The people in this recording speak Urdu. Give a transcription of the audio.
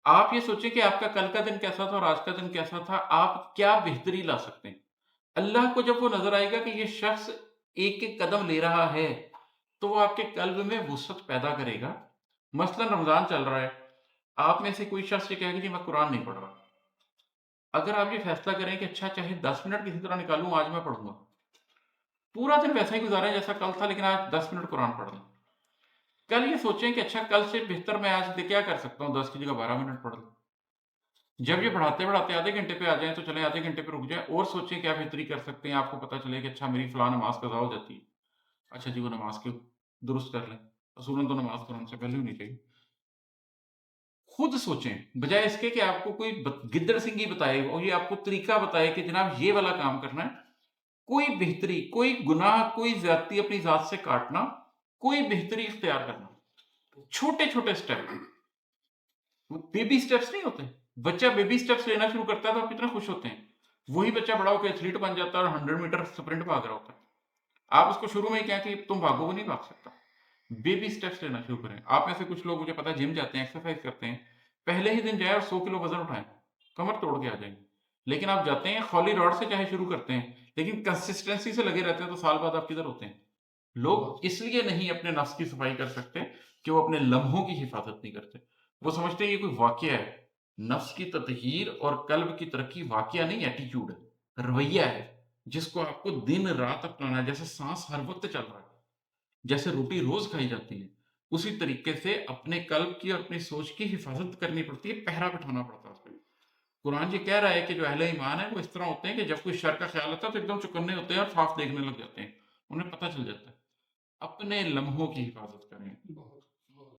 آپ یہ سوچیں کہ آپ کا کل کا دن کیسا تھا اور آج کا دن کیسا تھا، آپ کیا بہتری لا سکتے ہیں؟ اللہ کو جب وہ نظر آئے گا کہ یہ شخص ایک ایک قدم لے رہا ہے، تو وہ آپ کے قلب میں وسعت پیدا کرے گا۔ مثلاً رمضان چل رہا ہے، آپ میں سے کوئی شخص یہ کہے گا کہ میں قرآن نہیں پڑھ رہا۔ اگر آپ یہ فیصلہ کریں کہ اچھا چاہے 10 منٹ کسی طرح نکالوں، آج میں پڑھوں گا، پورا دن ویسا ہی گزارا جیسا کل تھا، لیکن آج 10 منٹ قرآن پڑھ لوں۔ کل یہ سوچیں کہ اچھا کل سے بہتر میں آج کیا کر سکتا ہوں، 10 کی جگہ 12 منٹ پڑھ لوں۔ جب یہ پڑھاتے پڑھاتے آدھے گھنٹے پہ آ جائیں تو چلیں آدھے گھنٹے پہ رک جائیں اور سوچیں کیا بہتری کر سکتے ہیں۔ آپ کو پتہ چلے کہ اچھا میری فلاں نماز قضا ہو جاتی ہے، اچھا جی وہ نماز کے درست کر لیں، اصولاً تو نماز قرآن سے پہلے ہونی چاہیے۔ خود سوچیں بجائے اس کے کہ آپ کو کوئی گدڑ سنگھی بتائے اور یہ آپ کو طریقہ بتائے کہ جناب یہ والا کام کرنا ہے۔ کوئی بہتری، کوئی گناہ، کوئی زیادتی اپنی ذات سے کاٹنا، کوئی بہتری اختیار کرنا، چھوٹے چھوٹے سٹیپ، بیبی سٹیپس نہیں ہوتے۔ بچہ بیبی سٹیپس لینا شروع کرتا ہے تو آپ کتنا خوش ہوتے ہیں، وہی بچہ بڑا ہو کے ایتھلیٹ بن جاتا ہے اور 100 میٹر سپرنٹ بھاگ رہا ہوتا ہے۔ آپ اس کو شروع میں ہی کہیں کہ تم بھاگو، وہ نہیں بھاگ سکتا۔ بیبی سٹیپس لینا شروع کریں۔ آپ میں سے کچھ لوگ مجھے پتا ہے جم جاتے ہیں، ایکسرسائز کرتے ہیں، پہلے ہی دن جائے اور 100 کلو وزن اٹھائیں، کمر توڑ کے آ جائیں گے۔ لیکن آپ جاتے ہیں خالی راڈ سے چاہے شروع کرتے ہیں، لیکن کنسسٹنسی سے لگے رہتے ہیں تو سال بعد آپ کدھر ہوتے ہیں؟ لوگ اس لیے نہیں اپنے نفس کی صفائی کر سکتے کہ وہ اپنے لمحوں کی حفاظت نہیں کرتے۔ وہ سمجھتے ہیں یہ کوئی واقعہ ہے۔ نفس کی تطہیر اور قلب کی ترقی واقعہ نہیں، ایٹیٹیوڈ ہے، رویہ ہے، جس کو آپ کو دن رات اپنانا ہے۔ جیسے سانس ہر وقت چل رہا ہے، جیسے روٹی روز کھائی جاتی ہے، اسی طریقے سے اپنے قلب کی اور اپنی سوچ کی حفاظت کرنی پڑتی ہے، پہرا بٹھانا پڑتا ہے اس پہ۔ قرآن یہ کہہ رہا ہے کہ جو اہل ایمان ہے وہ اس طرح ہوتے ہیں کہ جب کوئی شر کا خیال آتا ہے تو ایک دم چکنے ہوتے ہیں اور صاف دیکھنے لگ جاتے ہیں، انہیں پتہ چل جاتا ہے۔ اپنے لمحوں کی حفاظت کریں۔